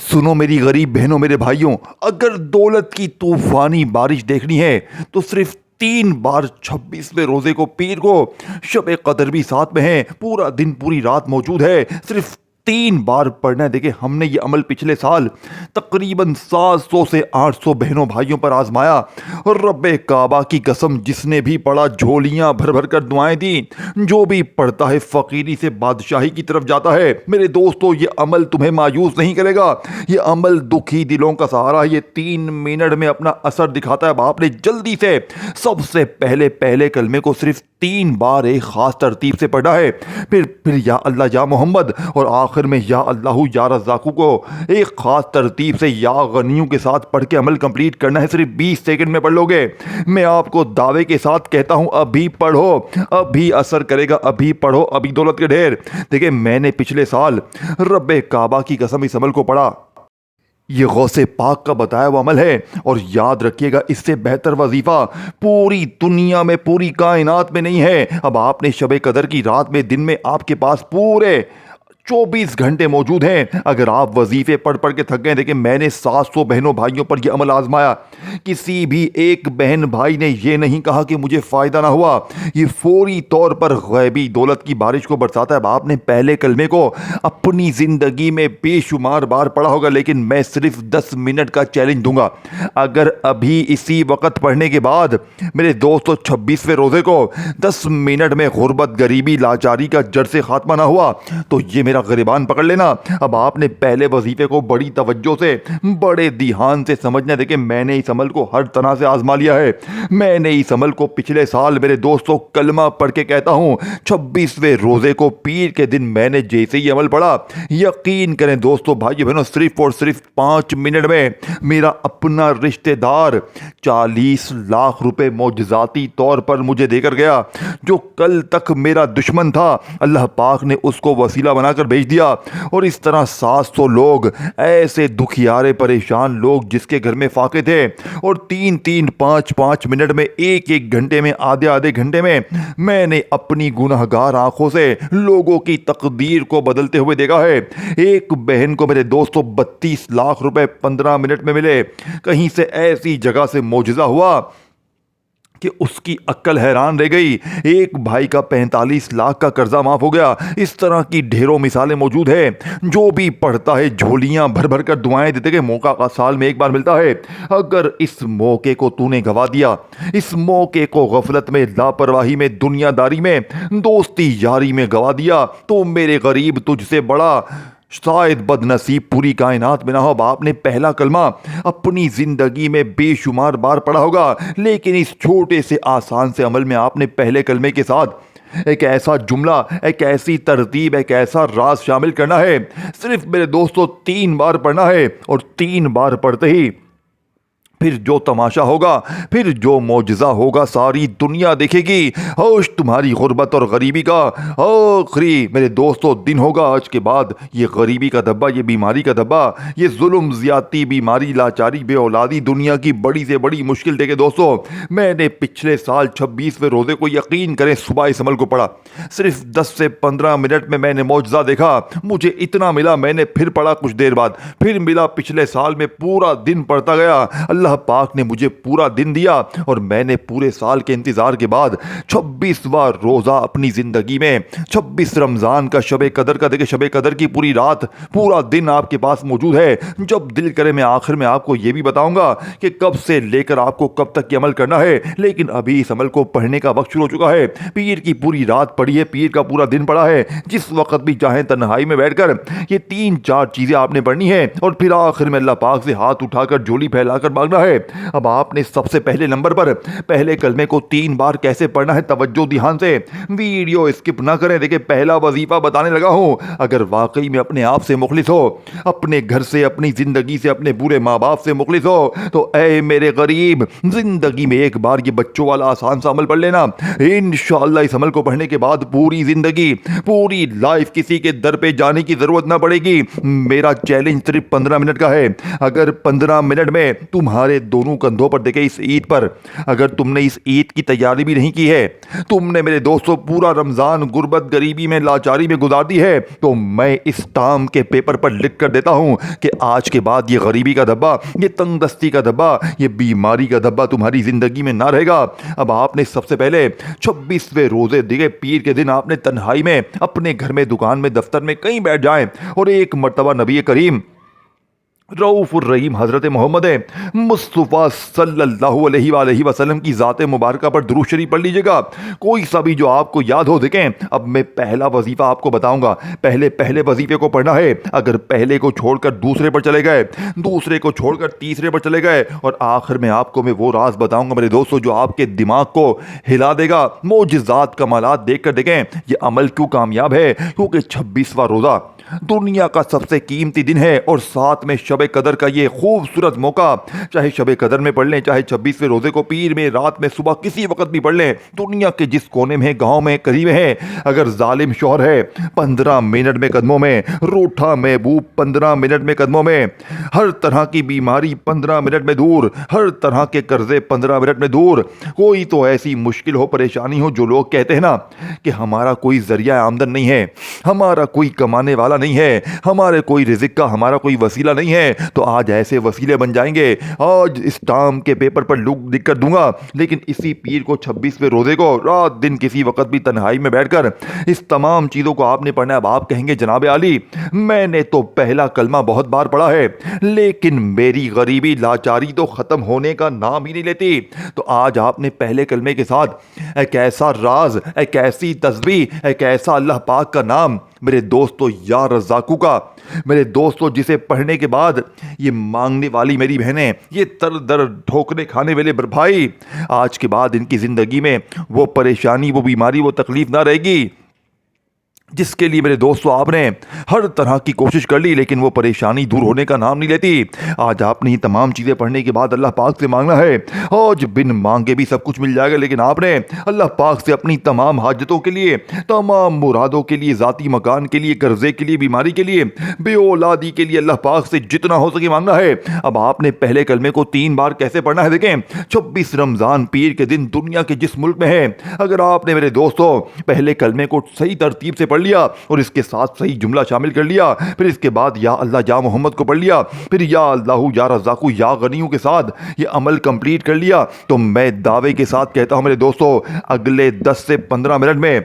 सुनो मेरी गरीब बहनों, मेरे भाइयों, अगर दौलत की तूफानी बारिश देखनी है तो सिर्फ 3 बार 26वें रोजे को पीर को शब कदर भी साथ में है, पूरा दिन पूरी रात मौजूद है, सिर्फ 3 बार पढ़ना है। देखिए हमने ये अमल पिछले साल तकरीबन 700 से 800 बहनों भाइयों पर आजमाया और रब्बे काबा की कसम, जिसने भी पढ़ा झोलियां भर भर कर दुआएं दी, जो भी पढ़ता है फकीरी से बादशाही की तरफ जाता है। मेरे दोस्तों, ये अमल तुम्हें मायूस नहीं करेगा, ये अमल दुखी दिलों का सहारा है। ये 3 मिनट में अपना असर दिखाता है। अब आपने जल्दी से सबसे पहले कलमे को सिर्फ 3 बार एक खास तरतीब से पढ़ा है, फिर या अल्लाह या मोहम्मद और आखिर में या अल्लाहु या रज़ाकू को एक खास तरतीब से या गनियों के साथ पढ़ के अमल कंप्लीट करना है। सिर्फ 20 सेकंड में पढ़ लोगे। मैं आपको दावे के साथ कहता हूं, अभी पढ़ो, अभी असर करेगा, अभी पढ़ो, अभी दौलत के ढेर। देखिए मैंने पिछले साल रब्बे काबा की कसम इस अमल को पढ़ा। ये गौसे पाक का बताया हुआ अमल है और याद रखिएगा, इससे बेहतर वजीफा पूरी दुनिया में, पूरी कायनात में नहीं है। अब आपने शबे कदर की रात में, दिन में आपके पास पूरे 24 घंटे मौजूद हैं। अगर आप वजीफे पढ़ पढ़ के थक गए, देखिए मैंने 700 बहनों भाइयों पर यह अमल आजमाया, किसी भी एक बहन भाई ने यह नहीं कहा कि मुझे फ़ायदा ना हुआ। ये फौरी तौर पर गैबी दौलत की बारिश को बरसाता है। अब आपने पहले कलमे को अपनी ज़िंदगी में बेशुमार बार पढ़ा होगा, लेकिन मैं सिर्फ 10 मिनट का चैलेंज दूंगा। अगर अभी इसी वक्त पढ़ने के बाद मेरे दोस्तों 26वें रोज़े को 10 मिनट में गुर्बत, गरीबी, लाचारी का जड़ से खात्मा ना हुआ तो ये मेरा गिरबान पकड़ लेना। अब आपने पहले वजीफे को बड़ी तवज्जो से, बड़े ध्यान से समझना। देखिए मैंने इस अमल को हर तरह से आजमा लिया है। मैंने इस अमल को पिछले साल, मेरे दोस्तों, कलमा पढ़ के कहता हूं, 26वें रोजे को पीर के दिन मैंने जैसे ही अमल पढ़ा, यकीन करें दोस्तों, भाई बहनों, सिर्फ और सिर्फ 5 मिनट में मेरा अपना रिश्तेदार 40 लाख रुपए मौजज़ाती तौर पर मुझे देकर गया। जो कल तक मेरा दुश्मन था, अल्लाह पाक ने उसको वसीला बनाकर भेज दिया। और इस तरह 700 लोग, ऐसे दुखियारे परेशान लोग जिसके घर में फाके थे, और 3-3, 5-5 मिनट में, 1-1 घंटे में, आधे घंटे में मैंने अपनी गुनहगार आंखों से लोगों की तकदीर को बदलते हुए देखा है। एक बहन को मेरे दोस्तों 32 लाख रुपए 15 मिनट में मिले। कहीं से ऐसी जगह से मौजज़ा हुआ कि उसकी अक्ल हैरान रह गई। एक भाई का 45 लाख का कर्जा माफ हो गया। इस तरह की ढेरों मिसालें मौजूद है। जो भी पढ़ता है झोलियां भर भर कर दुआएं देते कि मौका का साल में एक बार मिलता है। अगर इस मौके को तूने गवा दिया, इस मौके को गफलत में, लापरवाही में, दुनियादारी में, दोस्ती यारी में गवा दिया, तो मेरे गरीब तुझसे बड़ा शायद बदनसीब पूरी कायनात में ना हो। आपने पहला कलमा अपनी ज़िंदगी में बेशुमार बार पढ़ा होगा, लेकिन इस छोटे से आसान से अमल में आपने पहले कलमे के साथ एक ऐसा जुमला, एक ऐसी तरतीब, एक ऐसा राज शामिल करना है। सिर्फ मेरे दोस्तों 3 बार पढ़ना है और 3 बार पढ़ते ही फिर जो तमाशा होगा, फिर जो मौजज़ा होगा, सारी दुनिया देखेगी। होश तुम्हारी गुर्बत और गरीबी का आखिरी, मेरे दोस्तों, दिन होगा आज के बाद। ये गरीबी का धब्बा, ये बीमारी का धब्बा, ये जुल्म, ज़्यादती, बीमारी, लाचारी, बेऔलादी, दुनिया की बड़ी से बड़ी मुश्किल। देखे दोस्तों, मैंने पिछले साल 26वें रोज़े को, यकीन करें, सुबह इस अमल को पढ़ा। सिर्फ 10 से 15 मिनट में मैंने मौजज़ा देखा। मुझे इतना मिला, मैंने फिर पढ़ा, कुछ देर बाद फिर मिला। पिछले साल में पूरा दिन पढ़ता गया। अल्लाह पाक ने मुझे पूरा दिन दिया और मैंने पूरे साल के इंतजार के बाद 26वां रोजा अपनी जिंदगी में, 26 रमजान का, शबे कदर का, देखिए शबे कदर की पूरी रात, पूरा दिन आपके पास मौजूद है। जब दिल करे मैं आखिर में आपको यह भी बताऊंगा कि कब से लेकर आपको कब तक ये अमल करना है। लेकिन अभी इस अमल को पढ़ने का वक्त शुरू हो चुका है। पीर की पूरी रात पढ़ी है, पीर का पूरा दिन पढ़ा है। जिस वक्त भी चाहें तन्हाई में बैठकर ये 3-4 चीजें आपने पढ़नी है और फिर आखिर में अल्लाह पाक से हाथ उठाकर झोली फैलाकर मांगना है। अब आपने सबसे पहले नंबर पर पहले कलमे को 3 बार कैसे पढ़ना है, तवज्जो ध्यान से वीडियो स्किप ना करें। देखिए पहला वजीफा बताने लगा हूं। अगर वाकई में अपने आप से मुखलिस हो, अपने घर से, अपनी जिंदगी से, अपने बुरे माँ बाप से मुखलिस हो, तो ऐ मेरे गरीब, जिंदगी में एक बार ये बच्चों वाला आसान सा अमल पढ़ लेना। इंशाअल्लाह इस अमल को पढ़ने के बाद पूरी जिंदगी, पूरी लाइफ किसी के दर पे जाने की जरूरत ना पड़ेगी। मेरा चैलेंज सिर्फ 15 मिनट का है। अगर 15 मिनट में तुम्हारे تمہارے دونوں کندھوں پر دیکھیں اس عید پر اگر تم نے اس عید کی تیاری بھی نہیں کی ہے, تم نے میرے دوستوں پورا رمضان غربت غریبی میں لاچاری میں گزار دی ہے, تو میں اس ٹام کے پیپر پر لکھ کر دیتا ہوں کہ آج کے بعد یہ غریبی کا دھبا, یہ تنگ دستی کا دھبا, یہ بیماری کا دھبا تمہاری زندگی میں نہ رہے گا. اب آپ نے سب سے پہلے 26ویں روزے دیکھے پیر کے دن آپ نے تنہائی میں اپنے گھر میں, دکان میں, دفتر میں کہیں بیٹھ جائیں اور ایک مرتبہ نبی کریم رؤوف الرحیم حضرت محمد مصطفیٰ صلی اللہ علیہ وآلہ وسلم کی ذات مبارکہ پر درود شریف پڑھ لیجئے گا, کوئی سا بھی جو آپ کو یاد ہو. دیکھیں اب میں پہلا وظیفہ آپ کو بتاؤں گا, پہلے وظیفے کو پڑھنا ہے. اگر پہلے کو چھوڑ کر دوسرے پر چلے گئے, دوسرے کو چھوڑ کر تیسرے پر چلے گئے, اور آخر میں آپ کو میں وہ راز بتاؤں گا میرے دوستو جو آپ کے دماغ کو ہلا دے گا. معجزات کمالات دیکھ کر دیکھیں یہ عمل کیوں کامیاب ہے, کیونکہ 26واں روزہ دنیا کا سب سے قیمتی دن ہے, اور ساتھ میں شب قدر کا یہ خوبصورت موقع, چاہے شب قدر میں پڑھ لیں, چاہے 26ویں روزے کو پیر میں, رات میں, صبح کسی وقت بھی پڑھ لیں. دنیا کے جس کونے میں, گاؤں میں, قریب ہے, اگر ظالم شوہر ہے 15 منٹ میں قدموں میں, روٹھا محبوب 15 منٹ میں قدموں میں, ہر طرح کی بیماری 15 منٹ میں دور, ہر طرح کے قرضے 15 منٹ میں دور. کوئی تو ایسی مشکل ہو, پریشانی ہو, جو لوگ کہتے ہیں نا کہ ہمارا کوئی ذریعہ آمدن نہیں ہے, ہمارا کوئی کمانے والا نہیں ہے, ہمارے کوئی رزق کا ہمارا کوئی وسیلہ نہیں ہے, تو آج ایسے وسیلے بن جائیں گے. آج اس ٹام کے پیپر پر لکھ کر دوں گا, لیکن اسی پیر کو 26ویں روزے کو رات دن کسی وقت بھی تنہائی میں بیٹھ کر اس تمام چیزوں کو آپ نے پڑھنا ہے. اب آپ کہیں گے جناب عالی میں نے تو پہلا کلمہ بہت بار پڑھا ہے, لیکن میری غریبی لاچاری تو ختم ہونے کا نام ہی نہیں لیتی. تو آج آپ نے پہلے کلمے کے ساتھ ایک ایسا راز, ایک ایسی تسبیح, ایک ایسا اللہ پاک کا نام میرے دوستو یا رزاقو کا, میرے دوستو جسے پڑھنے کے بعد یہ مانگنے والی میری بہنیں, یہ در ٹھوکرے کھانے والے بھائی, آج کے بعد ان کی زندگی میں وہ پریشانی, وہ بیماری, وہ تکلیف نہ رہے گی جس کے لیے میرے دوستو آپ نے ہر طرح کی کوشش کر لی, لیکن وہ پریشانی دور ہونے کا نام نہیں لیتی. آج آپ نے یہ تمام چیزیں پڑھنے کے بعد اللہ پاک سے مانگنا ہے. آج بن مانگے بھی سب کچھ مل جائے گا, لیکن آپ نے اللہ پاک سے اپنی تمام حاجتوں کے لیے, تمام مرادوں کے لیے, ذاتی مکان کے لیے, قرضے کے لیے, بیماری کے لیے, بے اولادی کے لیے اللہ پاک سے جتنا ہو سکے مانگنا ہے. اب آپ نے پہلے کلمے کو 3 بار کیسے پڑھنا ہے دیکھیں. 26 رمضان پیر کے دن دنیا کے جس ملک میں ہے, اگر آپ نے میرے دوستو پہلے کلمے کو صحیح ترتیب سے پڑھ لیا اور اس کے ساتھ صحیح جملہ شامل کر لیا, پھر اس کے بعد یا اللہ یا محمد کو پڑھ لیا, پھر یا اللہ یا رزاقو یا غنیوں کے ساتھ یہ عمل کمپلیٹ کر لیا, تو میں دعوے کے ساتھ کہتا ہوں میرے دوستو اگلے 10 سے 15 منٹ میں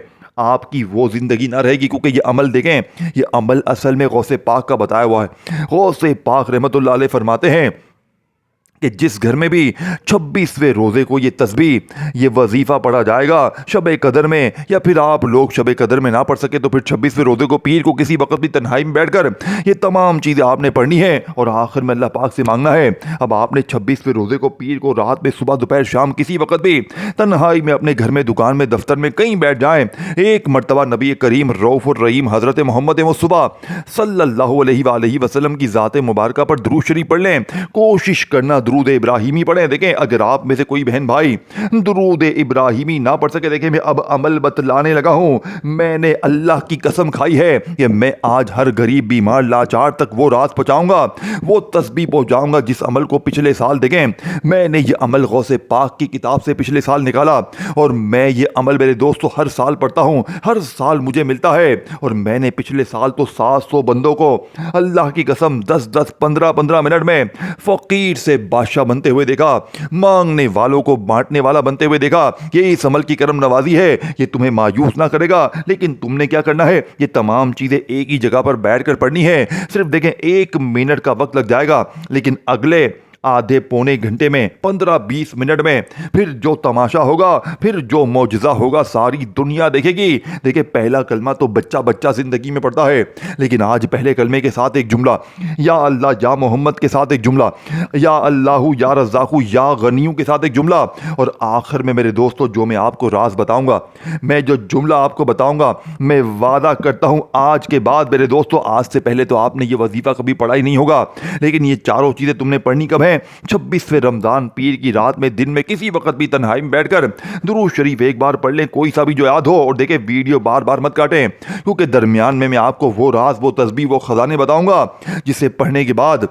آپ کی وہ زندگی نہ رہے گی. کیونکہ یہ عمل دیکھیں, یہ عمل اصل میں غوث پاک کا بتایا ہوا ہے. غوث پاک رحمت اللہ علیہ فرماتے ہیں کہ جس گھر میں بھی 26ویں روزے کو یہ تسبیح, یہ وظیفہ پڑھا جائے گا شب قدر میں, یا پھر آپ لوگ شب قدر میں نہ پڑھ سکے تو پھر 26ویں روزے کو پیر کو کسی وقت بھی تنہائی میں بیٹھ کر یہ تمام چیزیں آپ نے پڑھنی ہے اور آخر میں اللہ پاک سے مانگنا ہے. اب آپ نے 26ویں روزے کو پیر کو رات میں, صبح, دوپہر, شام کسی وقت بھی تنہائی میں اپنے گھر میں, دکان میں, دفتر میں کہیں بیٹھ جائیں, ایک مرتبہ نبی کریم رؤوف الرحیم حضرت محمد مصطفیٰ صلی اللہ علیہ وآلہ وسلم کی ذات مبارکہ پر درود شریف پڑھ لیں. کوشش کرنا درود ابراہیمی پڑھیں. دیکھیں اگر آپ میں سے کوئی بہن بھائی درود ابراہیمی نہ پڑھ سکے, دیکھیں میں اب عمل بتلانے لگا ہوں. میں نے اللہ کی قسم کھائی ہے کہ میں آج ہر غریب, بیمار, لاچار تک وہ راز پہنچاؤں گا, وہ تسبیح پہنچاؤں گا جس عمل کو پچھلے سال دیکھیں میں نے یہ عمل غوث پاک کی کتاب سے پچھلے سال نکالا, اور میں یہ عمل میرے دوستو ہر سال پڑھتا ہوں, ہر سال مجھے ملتا ہے. اور میں نے پچھلے سال تو 700 بندوں کو اللہ کی قسم 10-10, 15-15 منٹ میں فقیر سے بادشاہ بنتے ہوئے دیکھا, مانگنے والوں کو بانٹنے والا بنتے ہوئے دیکھا. یہ اس عمل کی کرم نوازی ہے, یہ تمہیں مایوس نہ کرے گا, لیکن تم نے کیا کرنا ہے, یہ تمام چیزیں ایک ہی جگہ پر بیٹھ کر پڑھنی ہے. صرف دیکھیں 1 منٹ کا وقت لگ جائے گا, لیکن اگلے آدھے پونے گھنٹے میں, 15-20 منٹ میں پھر جو تماشا ہوگا, پھر جو معجزہ ہوگا ساری دنیا دیکھے گی. دیکھیں پہلا کلمہ تو بچہ زندگی میں پڑھتا ہے, لیکن آج پہلے کلمے کے ساتھ ایک جملہ, یا اللہ یا محمد کے ساتھ ایک جملہ, یا اللہ یا رزاقو یا غنیوں کے ساتھ ایک جملہ, اور آخر میں میرے دوستو جو میں آپ کو راز بتاؤں گا, میں جو جملہ آپ کو بتاؤں گا, میں وعدہ کرتا ہوں آج کے بعد میرے دوستو, آج سے پہلے تو آپ نے یہ وظیفہ کبھی پڑھا ہی نہیں ہوگا, لیکن یہ چاروں چیزیں تم نے پڑھنی کب ہیں, 26ویں رمضان پیر کی رات میں, دن میں کسی وقت بھی تنہائی میں بیٹھ کر درود شریف ایک بار پڑھ لیں, کوئی سا بھی جو یاد ہو. اور دیکھیں ویڈیو بار بار مت کاٹیں, کیونکہ درمیان میں آپ کو وہ راز, وہ تسبیح, وہ خزانے بتاؤں گا جسے پڑھنے کے بعد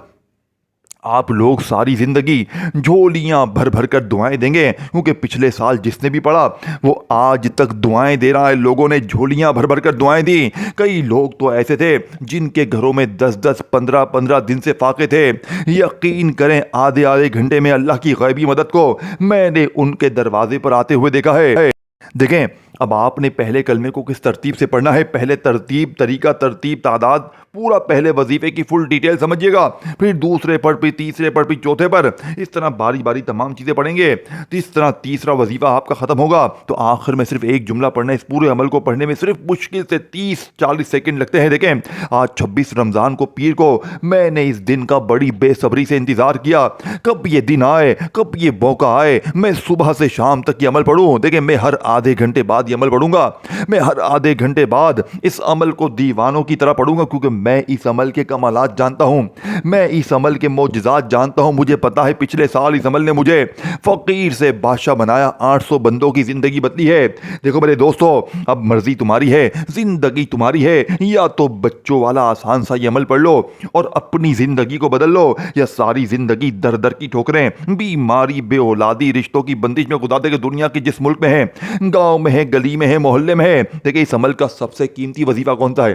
آپ لوگ ساری زندگی جھولیاں بھر بھر کر دعائیں دیں گے، کیونکہ پچھلے سال جس نے بھی پڑھا وہ آج تک دعائیں دے رہا ہے۔ لوگوں نے جھولیاں بھر بھر کر دعائیں دی۔ کئی لوگ تو ایسے تھے جن کے گھروں میں 10 15 دن سے فاقے تھے۔ یقین کریں آدھے آدھے گھنٹے میں اللہ کی غیبی مدد کو میں نے ان کے دروازے پر آتے ہوئے دیکھا ہے۔ دیکھیں اب آپ نے پہلے کلمے کو کس ترتیب سے پڑھنا ہے، پہلے ترتیب، طریقہ، ترتیب، تعداد، پورا پہلے وظیفے کی فل ڈیٹیل سمجھیے گا، پھر دوسرے پر، پھر تیسرے پر، پھر چوتھے پر، اس طرح باری باری تمام چیزیں پڑھیں گے۔ اس طرح تیسرا وظیفہ آپ کا ختم ہوگا تو آخر میں صرف ایک جملہ پڑھنا ہے۔ اس پورے عمل کو پڑھنے میں صرف مشکل سے 30-40 سیکنڈ لگتے ہیں۔ دیکھیں آج 26 رمضان کو پیر کو میں نے اس دن کا بڑی بے صبری سے انتظار کیا، کب یہ دن آئے، کب یہ موقع آئے، میں صبح سے شام تک یہ عمل پڑھوں۔ دیکھیں میں ہر آدھے گھنٹے بعد یہ عمل پڑھوں گا، میں ہر آدھے گھنٹے بعد اس عمل کو دیوانوں کی طرح پڑھوں گا، کیونکہ میں اس عمل کے کمالات جانتا ہوں، میں اس عمل کے معجزات جانتا ہوں۔ مجھے پتا ہے پچھلے سال اس عمل نے مجھے فقیر سے بادشاہ بنایا، 800 بندوں کی زندگی بدلی ہے۔ دیکھو میرے دوستو، اب مرضی تمہاری ہے، زندگی تمہاری ہے، یا تو بچوں والا آسان سا یہ عمل پڑھ لو اور اپنی زندگی کو بدل لو، یا ساری زندگی در در کی ٹھوکریں، بیماری، بے اولادی، رشتوں کی بندش میں گزار دے کہ دنیا کے جس ملک میں ہے، گاؤں میں ہے، گلی میں ہے، محلے میں ہے۔ دیکھیں اس عمل کا سب سے قیمتی وظیفہ کون سا ہے؟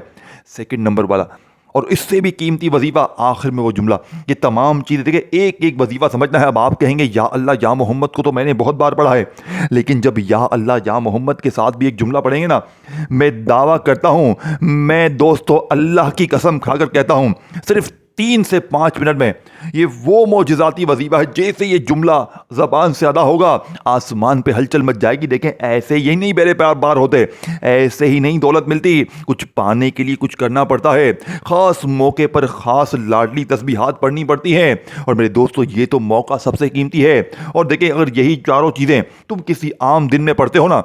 سیکنڈ نمبر والا، اور اس سے بھی قیمتی وظیفہ آخر میں وہ جملہ۔ یہ تمام چیزیں دیکھیں ایک ایک وظیفہ سمجھنا ہے۔ اب آپ کہیں گے یا اللہ یا محمد کو تو میں نے بہت بار پڑھا ہے، لیکن جب یا اللہ یا محمد کے ساتھ بھی ایک جملہ پڑھیں گے نا، میں دعویٰ کرتا ہوں، میں دوستو اللہ کی قسم کھا کر کہتا ہوں، صرف 3 سے 5 منٹ میں یہ وہ معجزاتی وظیفہ ہے، جیسے یہ جملہ زبان سے ادا ہوگا آسمان پہ ہلچل مچ جائے گی۔ دیکھیں ایسے ہی نہیں میرے پیار بار ہوتے، ایسے ہی نہیں دولت ملتی، کچھ پانے کے لیے کچھ کرنا پڑتا ہے، خاص موقع پر خاص لاڈلی تسبیحات پڑھنی پڑتی ہیں۔ اور میرے دوستو یہ تو موقع سب سے قیمتی ہے۔ اور دیکھیں اگر یہی چاروں چیزیں تم کسی عام دن میں پڑھتے ہو نا،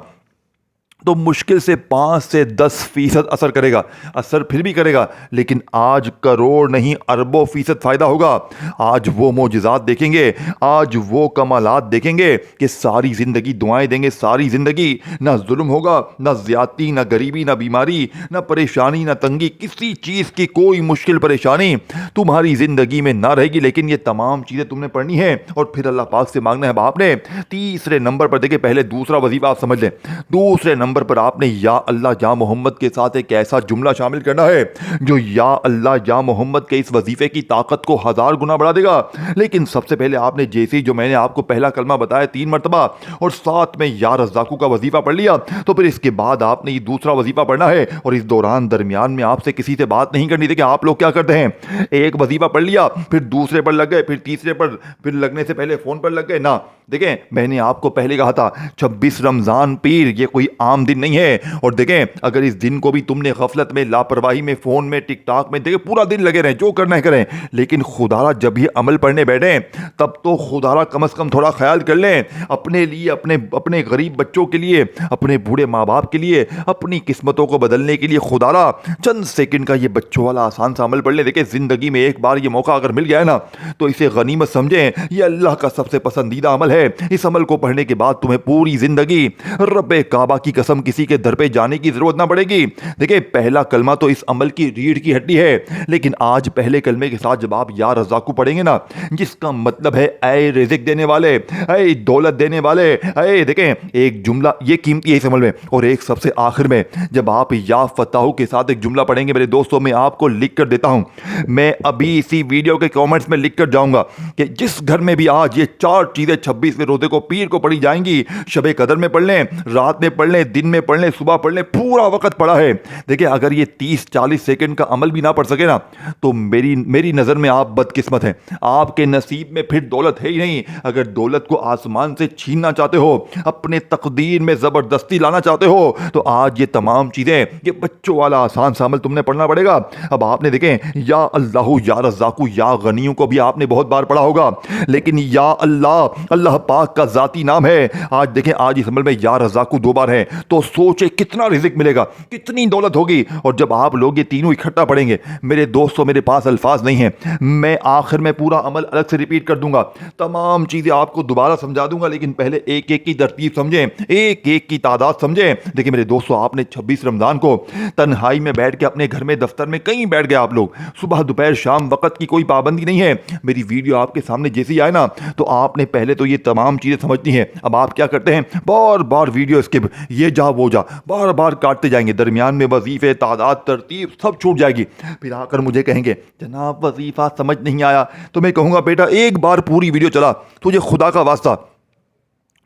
تو مشکل سے 5 سے 10% اثر کرے گا، اثر پھر بھی کرے گا، لیکن آج کروڑ نہیں اربوں فیصد فائدہ ہوگا۔ آج وہ معجزات دیکھیں گے، آج وہ کمالات دیکھیں گے کہ ساری زندگی دعائیں دیں گے، ساری زندگی نہ ظلم ہوگا، نہ زیادتی، نہ غریبی، نہ بیماری، نہ پریشانی، نہ تنگی، کسی چیز کی کوئی مشکل پریشانی تمہاری زندگی میں نہ رہے گی۔ لیکن یہ تمام چیزیں تم نے پڑھنی ہے اور پھر اللہ پاک سے مانگنا ہے۔ اب آپ نے تیسرے نمبر پر دیکھیں، پہلے دوسرا وظیفہ آپ سمجھ لیں، دوسرے نمبر پر آپ نے یا اللہ یا محمد کے ساتھ ایک ایسا جملہ شامل کرنا ہے جو یا اللہ یا محمد کے اس وظیفے کی طاقت کو 1000 گنا بڑھا دے گا۔ لیکن سب سے پہلے آپ نے جیسے ہی جو میں نے آپ کو پہلا کلمہ بتایا 3 مرتبہ اور ساتھ میں یا رزاقو کا وظیفہ پڑھ لیا، تو پھر اس کے بعد آپ نے یہ دوسرا وظیفہ پڑھنا ہے، اور اس دوران درمیان میں آپ سے کسی سے بات نہیں کرنی تھی کہ آپ لوگ کیا کرتے ہیں، ایک وظیفہ پڑھ لیا پھر دوسرے پر لگ گئے، پھر تیسرے پر، پھر لگنے سے پہلے فون پر لگ گئے نا۔ دیکھیں میں نے آپ کو پہلے کہا تھا 26 رمضان پیر یہ کوئی عام دن نہیں ہے، اور دیکھیں اگر اس دن کو بھی تم نے غفلت میں، لاپرواہی میں، فون میں، ٹک ٹاک میں، دیکھیں پورا دن لگے رہیں، جو کرنا ہے کریں، لیکن خدا را جب یہ عمل پڑھنے بیٹھیں تب تو خدا را کم از کم تھوڑا خیال کر لیں اپنے لیے، اپنے غریب بچوں کے لیے، اپنے بوڑھے ماں باپ کے لیے، اپنی قسمتوں کو بدلنے کے لیے خدا را چند سیکنڈ کا یہ بچوں والا آسان سا عمل پڑھ لیں۔ دیکھیں زندگی میں ایک بار یہ موقع اگر مل گیا ہے نا تو اسے غنیمت سمجھیں، یہ اللہ کا سب سے پسندیدہ عمل ہے۔ اس عمل کو پڑھنے کے بعد تمہیں پوری زندگی رب کعبہ کی قسم کسی کے در پہ جانے کی ضرورت نہ پڑے گی۔ دیکھیں پہلا کلمہ تو اس عمل کی ریڑھ کی ہڈی ہے، لیکن آج پہلے کلمے کے ساتھ جب آپ یا رزاقو پڑھیں گے نا، جس کا مطلب ہے اے رزق دینے والے، اے دولت دینے والے، اے، دیکھیں ایک جملہ یہ قیمتی ہے اس عمل میں، اور ایک سب سے آخر میں جب آپ یا فتح کے ساتھ ایک جملہ پڑھیں گے میرے دوستوں، میں آپ کو لکھ کر دیتا ہوں، میں ابھی اسی ویڈیو کے کامنٹس میں لکھ کر جاؤں گا کہ جس گھر میں بھی آج یہ 4 چیزیں 26ویں روزے کو پیر کو پڑھی جائیں گی، شب قدر میں پڑھ لیں، رات میں پڑھ لیں، دن میں پڑھ لیں، صبح پڑھ لیں، پورا وقت پڑھا ہے۔ دیکھیں اگر یہ 30-40 سیکنڈ کا عمل بھی نہ پڑھ سکے نا تو میری نظر میں آپ بدقسمت ہیں، آپ کے نصیب میں پھر دولت ہے ہی نہیں۔ اگر دولت کو آسمان سے چھیننا چاہتے ہو، اپنے تقدیر میں زبردستی لانا چاہتے ہو، تو آج یہ تمام چیزیں، یہ بچوں والا آسان سا عمل تم نے پڑھنا پڑے گا۔ اب آپ نے دیکھیں یا اللہ یا رزاقو یا غنیوں کو بھی آپ نے بہت بار پڑھا ہوگا، لیکن یا اللہ अल्लाह पाक का ज़ाती नाम है। आज देखें, आज इस अमल में या रज़ाकु 2 बार है, तो सोचे कितना रिज़्क मिलेगा, कितनी दौलत होगी। और जब आप लोग ये तीनों इकट्ठा पढ़ेंगे, मेरे दोस्तों मेरे पास अल्फाज नहीं है, मैं आखिर में पूरा अमल अलग से रिपीट कर दूंगा, तमाम चीज़ें आपको दोबारा समझा दूंगा, लेकिन पहले एक एक की तरतीब समझें, एक एक की तादाद समझें। देखिए मेरे दोस्तों, आपने 26 रमज़ान को तन्हाई में बैठ के अपने घर में, दफ्तर में, कहीं बैठ गए आप लोग, सुबह दोपहर शाम वक्त की कोई पाबंदी नहीं है। मेरी वीडियो आपके सामने जैसी आए ना, तो आपने पहले तो ये तमाम चीज़ें समझनी है। अब आप क्या करते हैं, बार बार वीडियो स्किप, ये जा वो जा, बार बार काटते जाएंगे, दरमियान में वजीफे, तादाद, तरतीब सब छूट जाएगी। फिर आकर मुझे कहेंगे जनाब वजीफा समझ नहीं आया, तो मैं कहूँगा बेटा एक बार पूरी वीडियो चला, तुझे खुदा का वास्ता,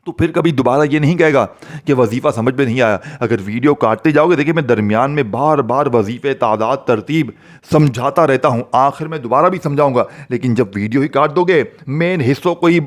तो फिर कभी दोबारा ये नहीं कहेगा कि वजीफ़ा समझ में नहीं आया। अगर वीडियो काटते जाओगे, देखिए मैं दरमियान में बार बार वजीफ़े, तादाद, तरतीब समझाता रहता हूँ, आखिर में दोबारा भी समझाऊंगा। लेकिन जब वीडियो ही काट दोगे, मेन हिस्सों को ही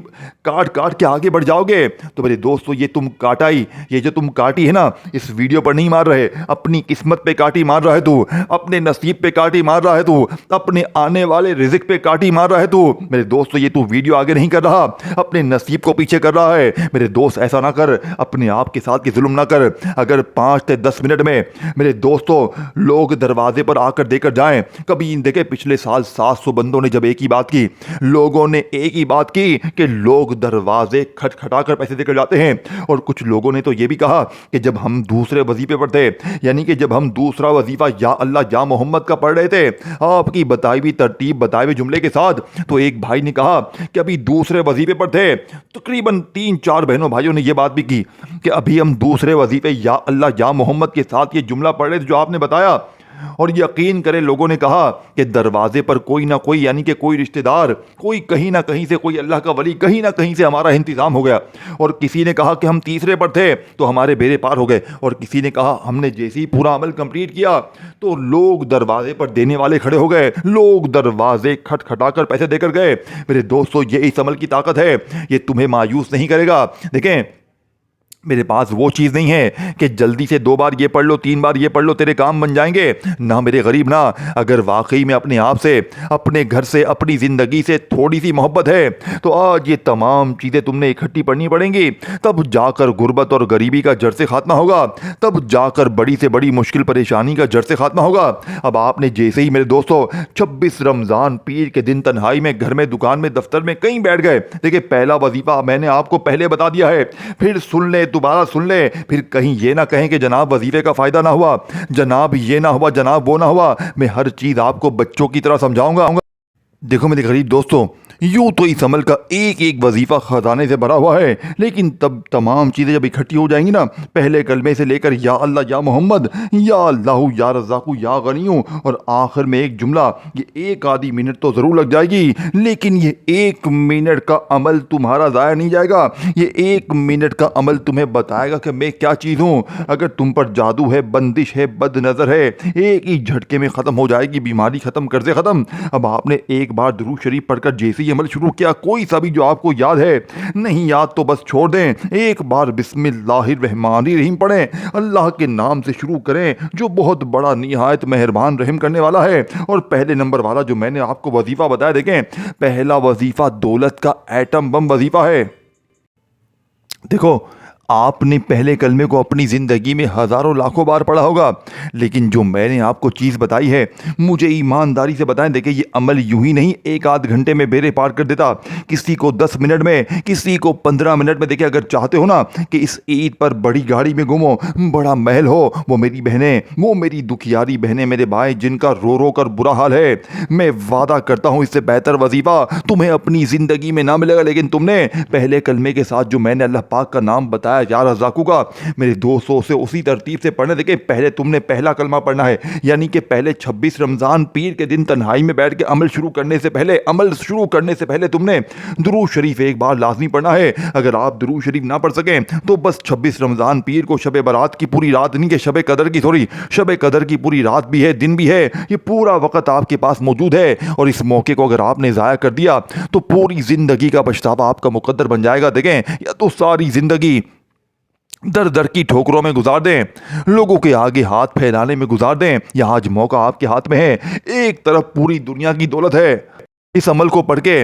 काट काट के आगे बढ़ जाओगे, तो मेरे दोस्तों ये तुम काटाई, ये जो तुम काटी है ना, इस वीडियो पर नहीं मार रहे, अपनी किस्मत पे काटी मार रहा है तू, अपने नसीब पे काटी मार रहा है तू, अपने आने वाले रिज़्क पे काटी मार रहा है तू। मेरे दोस्तों ये तू वीडियो आगे नहीं कर रहा, अपने नसीब को पीछे कर रहा है। मेरे दोस्त ऐसा ना कर, अपने आप के साथ की जुल्म ना कर। अगर 5 से 10 मिनट में मेरे दोस्तों लोग दरवाजे पर आकर देकर जाएं, कभी देखे पिछले साल 700 बंदों ने जब एक ही बात की, लोगों ने एक ही बात की कि लोग दरवाजे खटखटा कर पैसे देकर जाते हैं। और कुछ लोगों ने तो ये भी कहा कि जब हम दूसरे वजीफे पर थे, यानी कि जब हम दूसरा वजीफा या अल्लाह या मोहम्मद का पढ़ रहे थे, आपकी बताई हुई तरतीब, बताए हुए जुमले के साथ, तो एक भाई ने कहा कि अभी दूसरे वजीफे पर थे। तकरीबन 3-4 बहनों भाइयों ने यह बात भी की कि अभी हम दूसरे वजीफे या अल्लाह या मोहम्मद के साथ ये जुमला पढ़ रहे थे जो आपने बताया। और यकीन करें, लोगों ने कहा कि दरवाजे पर कोई ना कोई, यानी कि कोई रिश्तेदार, कोई कहीं ना कहीं से, कोई अल्लाह का वली, कहीं ना कहीं से हमारा इंतजाम हो गया। और किसी ने कहा कि हम तीसरे पर थे तो हमारे बेड़े पार हो गए। और किसी ने कहा हमने जैसे ही पूरा अमल कंप्लीट किया तो लोग दरवाजे पर देने वाले खड़े हो गए, लोग दरवाजे खटखटाकर पैसे देकर गए। मेरे दोस्तों ये इस अमल की ताकत है, ये तुम्हें मायूस नहीं करेगा। देखें, मेरे पास वो चीज़ नहीं है कि जल्दी से 2 बार ये पढ़ लो, 3 बार ये पढ़ लो, तेरे काम बन जाएंगे। ना मेरे गरीब ना, अगर वाकई में अपने आप से, अपने घर से, अपनी ज़िंदगी से थोड़ी सी मोहब्बत है, तो आज ये तमाम चीज़ें तुमने इकट्ठी पढ़नी पड़ेंगी। तब जाकर गुर्बत और गरीबी का जड़ से खात्मा होगा, तब जाकर बड़ी से बड़ी मुश्किल परेशानी का जड़ से खात्मा होगा। अब आपने जैसे ही मेरे दोस्तों 26 रमज़ान पीर के दिन तन्हाई में, घर में, दुकान में, दफ्तर में कहीं बैठ गए, देखिए पहला वजीफ़ा मैंने आपको पहले बता दिया है, फिर सुन ले, दोबारा सुन ले, फिर कहीं ये ना कहें कि जनाब वजीफे का फायदा ना हुआ, जनाब ये ना हुआ, जनाब वो ना हुआ। मैं हर चीज आपको बच्चों की तरह समझाऊंगा। देखो मेरे गरीब दोस्तों, यूँ तो इस अमल का एक एक वजीफ़ा ख़जाने से भरा हुआ है, लेकिन तब तमाम चीज़ें जब इकट्ठी हो जाएंगी ना, पहले कलमे से लेकर या अल्लाह या मोहम्मद, या अल्लाह या रज़ाकु या गनियू, और आखिर में एक जुमला, ये एक आधी मिनट तो ज़रूर लग जाएगी, लेकिन ये 1 मिनट का अमल तुम्हारा ज़ाया नहीं जाएगा। ये 1 मिनट का अमल तुम्हें बताएगा कि मैं क्या चीज़ हूँ। अगर तुम पर जादू है, बंदिश है, बद नज़र है, एक ही झटके में ख़त्म हो जाएगी, बीमारी ख़त्म, कर्ज़े ख़त्म। अब आपने एक बार दुरूद शरीफ पढ़कर जैसे अमल शुरू किया, कोई सा भी जो आपको याद है, नहीं याद तो बस छोड़ दें, एक बार बिस्मिल्लाहिर्रहमानिर्रहीम पढ़ें, अल्लाह के नाम से शुरू करें जो बहुत बड़ा निहायत मेहरबान रहम करने वाला है। और पहले नंबर वाला जो मैंने आपको वजीफा बताया, देखें पहला वजीफा दौलत का एटम बम वजीफा है। देखो, आपने पहले कलमे को अपनी ज़िंदगी में हज़ारों लाखों बार पढ़ा होगा, लेकिन जो मैंने आपको चीज़ बताई है, मुझे ईमानदारी से बताएं, देखिए ये अमल यूं ही नहीं 1 आध घंटे में बेड़े पार कर देता, किसी को 10 मिनट में, किसी को 15 मिनट में। देखिए अगर चाहते हो ना कि इस ईद पर बड़ी गाड़ी में घूमो, बड़ा महल हो, वो मेरी बहनें, वो मेरी दुखियारी बहनें, मेरे भाई जिनका रो रो कर बुरा हाल है, मैं वादा करता हूँ इससे बेहतर वजीफ़ा तुम्हें अपनी ज़िंदगी में ना मिलेगा। लेकिन तुमने पहले कलमे के साथ जो मैंने अल्लाह पाक का नाम बताया, या रज़ाकु का, मेरे दोस्तों से उसी तरतीब से पढ़ने। देखिए पहले तुमने पहला कलमा पढ़ना है, यानी कि पहले 26 रमज़ान पीर के दिन तन्हाई में बैठ के अमल शुरू करने से पहले तुमने दुरूद शरीफ एक बार लाजमी पढ़ना है। अगर आप दुरूद शरीफ ना पढ़ सकें तो बस 26 रमज़ान पीर को शब बारात की पूरी रात नहीं, कि शब कदर की पूरी रात भी है, दिन भी है, ये पूरा वक्त आपके पास मौजूद है। और इस मौके को अगर आपने ज़ाया कर दिया तो पूरी ज़िंदगी का पछतावा आपका मुकद्दर बन जाएगा। देखें, या तो सारी ज़िंदगी दर दर की ठोकरों में गुजार दें, लोगों के आगे हाथ फैलाने में गुजार दें, या आज मौका आपके हाथ में है। एक तरफ पूरी दुनिया की दौलत है, इस अमल को पढ़ के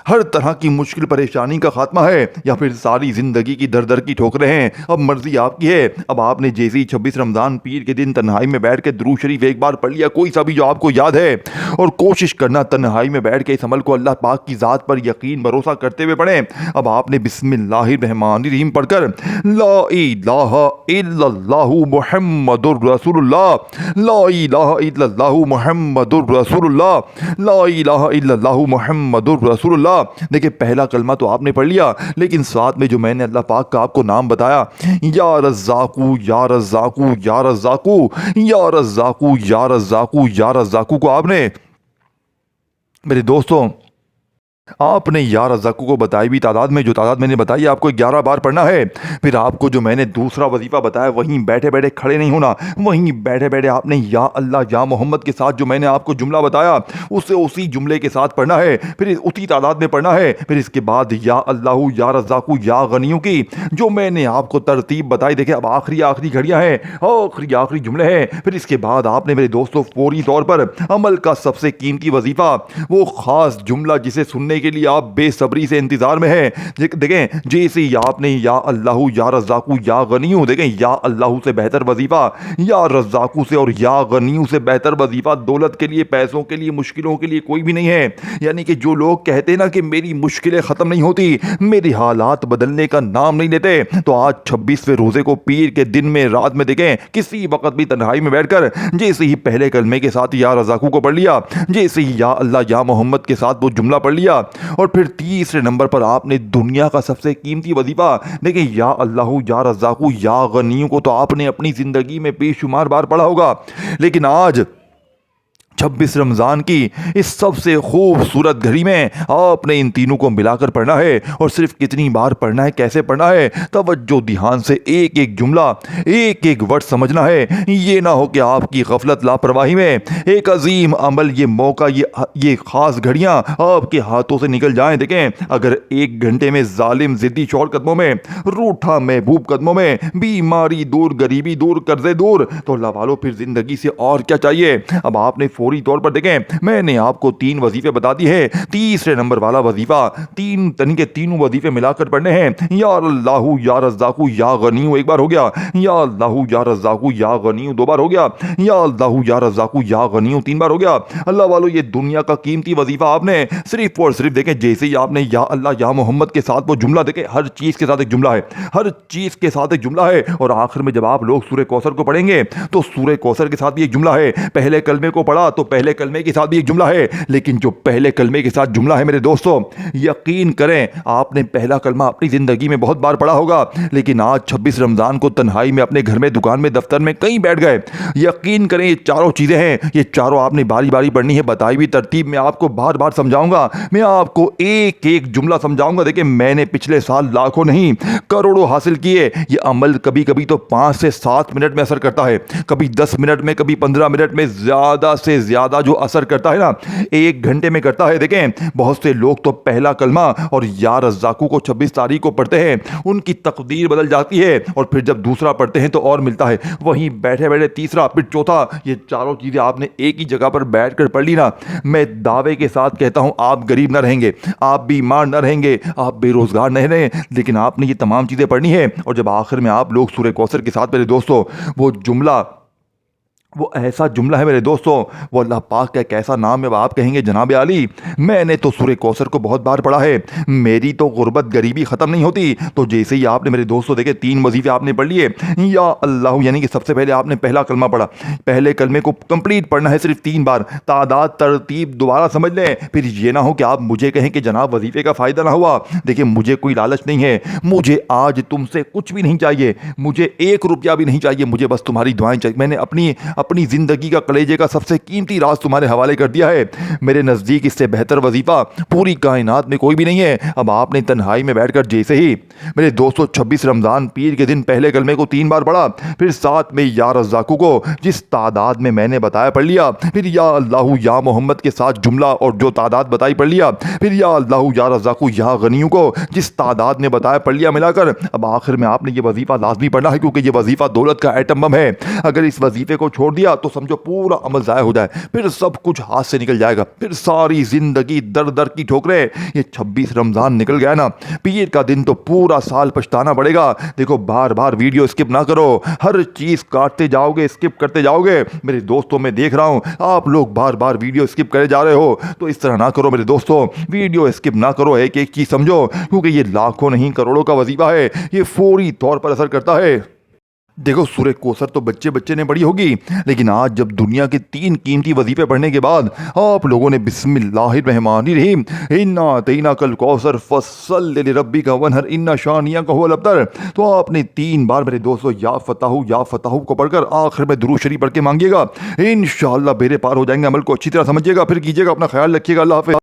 हर तरह की मुश्किल परेशानी का खात्मा है, या फिर सारी जिंदगी की दर दर की ठोकरें हैं? अब मर्जी आपकी है। अब आपने जैसे ही 26 रमजान पीर के दिन तन्हाई में बैठ के दुरूद शरीफ एक बार पढ़ लिया, कोई सा भी जो आपको याद है, और कोशिश करना तन्हाई में बैठ के इस अमल को अल्लाह पाक की ज़ात पर यकीन भरोसा करते हुए पढ़ें। अब आपने बिस्मिल्लाहिर्रहमानिर्रहीम पढ़कर ला इलाहा इल्लल्लाहु मुहम्मदुर रसूलुल्लाह, ला इलाहा इल्लल्लाहु मुहम्मदुर रसूलुल्लाह, ला इलाहा इल्लल्लाहु मुहम्मदुर रसूलुल्लाह। देखिए, पहला कलमा तो आपने पढ़ लिया, लेकिन साथ में जो मैंने अल्लाह पाक का आपको नाम बताया, या रज़्ज़ाकू या रज़्ज़ाकू या रज़्ज़ाकू या रज़्ज़ाकू या रज़्ज़ाकू या रज़्ज़ाकू को आपने, मेरे दोस्तों, आपने या रज़्ज़ाकू को बताई भी तादाद में, जो तादाद मैंने बताई आपको 11 बार पढ़ना है। फिर आपको जो मैंने दूसरा वजीफ़ा बताया, वहीं बैठे बैठे खड़े नहीं होना, वहीं बैठे बैठे आपने या अल्लाह या मोहम्मद के साथ जो मैंने आपको जुमला बताया उसे उसी जुमले के साथ पढ़ना है, फिर उसी तादाद में पढ़ना है। फिर इसके बाद या अल्लाह या रज़्ज़ाकू या गनियों की जो मैंने आपको तरतीब बताई, देखिए अब आखिरी घड़ियाँ हैं, आखिरी जुमले हैं। फिर इसके बाद आपने मेरे दोस्तों फौरी तौर पर अमल का सबसे कीमती वजीफ़ा, वो ख़ास जुमला जिसे सुनने के लिए आप बेसब्री से इंतजार में हैं, देखें जैसे ही आपने या अल्लाह या रज़्ज़ाकू या गनियू, देखें या अल्लाह से बेहतर वजीफा, या रज़्ज़ाकू से और या गनियू से बेहतर वजीफा दौलत के लिए, पैसों के लिए, मुश्किलों के लिए कोई भी नहीं है। यानी कि जो लोग कहते हैं ना कि मेरी मुश्किलें खत्म नहीं होती, मेरे हालात बदलने का नाम नहीं लेते, तो आज 26वें रोजे को पीर के दिन में रात में देखें किसी वक्त भी तन्हाई में बैठकर जैसे ही पहले कलमे के साथ या रज़्ज़ाकू को पढ़ लिया, जैसे ही या अल्लाह या मोहम्मद के साथ वो जुमला पढ़ लिया, और फिर तीसरे नंबर पर आपने दुनिया का सबसे कीमती वजीफा, देखिए या अल्लाह या रज़्ज़ाकू या गनियों को तो आपने अपनी जिंदगी में बेशुमार बार पढ़ा होगा, लेकिन आज 26 रमज़ान की इस सबसे खूबसूरत घड़ी में आपने इन तीनों को मिलाकर पढ़ना है। और सिर्फ कितनी बार पढ़ना है, कैसे पढ़ना है, तवज्जो ध्यान से एक एक जुमला, एक एक वर्ड समझना है। ये ना हो कि आपकी गफलत लापरवाही में एक अजीम अमल, ये मौका, ये ख़ास घड़ियाँ आपके हाथों से निकल जाएं। देखें, अगर 1 घंटे में जालिम ज़िद्दी शौर कदमों में, रूठा महबूब कदमों में, बीमारी दूर, गरीबी दूर, कर्जे दूर, तो अल्लाह वालों फिर ज़िंदगी से और क्या चाहिए। अब आपने फौरी तौर पर देखें, मैंने आपको 3 वजीफे बता दिए हैं। तीसरे नंबर वाला वजीफा, तीनों वजीफे मिलाकर पढ़ने हैं। या अल्लाह या रज़्ज़ाकू या गनियू एक बार हो गया, या अल्लाह या रज़्ज़ाकू या गनियू 2 बार हो गया, या अल्लाह या रज़्ज़ाकू या गनियू 3 बार हो गया। अल्लाह वालों, ये दुनिया का कीमती वजीफा आपने सिर्फ और सिर्फ देखें जैसे ही आपने या अल्लाह या मोहम्मद के साथ वो जुमला, देखें हर चीज़ के साथ एक जुमला है, हर चीज़ के साथ एक जुमला है। और आखिर में जब आप लोग सूरह कौसर को पढ़ेंगे तो सूरह कौसर के साथ भी एक जुमला है। पहले कलमे को पढ़ा तो पहले कलमे के साथ भी एक जुमला है, लेकिन जो पहले कलमे के साथ जुमला है मेरे दोस्तों, यकीन करें आपने पहला कलमा अपनी ज़िंदगी में बहुत बार पढ़ा होगा, लेकिन आज 26 रमज़ान को तन्हाई में अपने घर में, दुकान में, दफ्तर में कहीं बैठ गए। यकीन करें ये चारों चीज़ें हैं, ये चारों आपने बारी बारी पढ़नी है, बताई हुई तरतीब में आपको बार बार समझाऊंगा, मैं आपको एक एक जुमला समझाऊंगा। देखिए, मैंने पिछले साल लाखों नहीं करोड़ों हासिल किए। ये अमल कभी कभी तो 5 से 7 मिनट में असर करता है, कभी 10 मिनट में, कभी 15 मिनट में, ज़्यादा से ज़्यादा जो असर करता है ना 1 घंटे में करता है। देखें, बहुत से लोग तो पहला कलमा और या रज़्ज़ाकू को 26 तारीख को पढ़ते हैं, उनकी तकदीर बदल जाती है, और फिर जब दूसरा पढ़ते हैं तो और मिलता है, वहीं बैठे बैठे तीसरा, फिर चौथा, ये चारों चीज़ें आपने एक ही जगह पर बैठ कर पढ़ ली ना, मैं दावे के साथ कहता हूं आप गरीब ना रहेंगे, आप बीमार ना रहेंगे, आप बेरोजगार नहीं रहे, लेकिन आपने ये तमाम चीज़ें पढ़नी है। और जब आखिर में आप लोग सूरह कौसर के साथ मेरे दोस्तों वो जुमला, वो ऐसा जुमला है मेरे दोस्तों, वो अल्लाह पाक का एक ऐसा नाम है, आप कहेंगे जनाब आली मैंने तो सूरह कौसर को बहुत बार पढ़ा है, मेरी तो गुर्बत गरीबी ख़त्म नहीं होती। तो जैसे ही आपने मेरे दोस्तों देखे 3 वजीफे आपने पढ़ लिए, या अल्लाह, यानी कि सबसे पहले आपने पहला कलमा पढ़ा, पहले कलमे को कंप्लीट पढ़ना है सिर्फ 3 बार, तादाद तरतीब दोबारा समझ लें। फिर ये ना हो कि आप मुझे कहें कि जनाब वजीफे का फ़ायदा ना हुआ। देखिए, मुझे कोई लालच नहीं है, मुझे आज तुमसे कुछ भी नहीं चाहिए, मुझे 1 रुपया भी नहीं चाहिए, मुझे बस तुम्हारी दुआएं चाहिए। मैंने अपनी ज़िंदगी का कलेजे का सबसे कीमती राज तुम्हारे हवाले कर दिया है। मेरे नज़दीक इससे बेहतर वजीफ़ा पूरी कायनात में कोई भी नहीं है। अब आपने तन्हाई में बैठकर जैसे ही मेरे दोस्तों 26 रमज़ान पीर के दिन पहले कलमे को 3 बार पढ़ा, फिर साथ में या रज़्ज़ाकू को जिस तादाद में मैंने बताया पढ़ लिया, फिर या अल्लाह या मोहम्मद के साथ जुमला और जो तादाद बताई पढ़ लिया, फिर या अल्लाह या रज़्ज़ाकू या गनियों को जिस तादाद में बताया पढ़ लिया मिलाकर। अब आखिर में आपने ये वजीफ़ा लाजमी पढ़ना है, क्योंकि ये वजीफ़ा दौलत का एटम बम है। अगर इस वजीफ़े को छोड़ दिया तो समझो पूरा अमल ज़ाया हो जाए, फिर सब कुछ हाथ से निकल जाएगा, फिर सारी ज़िंदगी दर दर की ठोकरें। ये 26 रमज़ान निकल गया ना, पीर का दिन तो पूरा साल पछताना पड़ेगा। देखो बार बार वीडियो स्किप ना करो, हर चीज़ काटते जाओगे, स्किप करते जाओगे। मेरे दोस्तों मैं देख रहा हूँ आप लोग बार बार वीडियो स्किप करे जा रहे हो, तो इस तरह ना करो मेरे दोस्तों, वीडियो स्किप ना करो, एक एक चीज़ समझो, क्योंकि ये लाखों नहीं करोड़ों का वजीफा है, ये फौरी तौर पर असर करता है। देखो सूरह कौसर तो बच्चे बच्चे ने पढ़ी होगी, लेकिन आज जब दुनिया के 3 कीमती वजीफे पढ़ने के बाद आप लोगों ने बिस्मिल्लाहिर्रहमानिर्रहीम इन्ना अतैना कल कौसर फस्सल लिरब्बिका वनहर इन्ना शानियाका हुवल अब्तर, तो आपने 3 बार मेरे दोस्तों या फताहू को पढ़कर आखिर में दुरूद शरीफ पढ़ के मांगिएगा, इंशाअल्लाह बेड़े पार हो जाएंगे। अमल को अच्छी तरह समझिएगा, फिर कीजिएगा, अपना ख्याल रखिएगा। अल्लाह हाफ़िज़।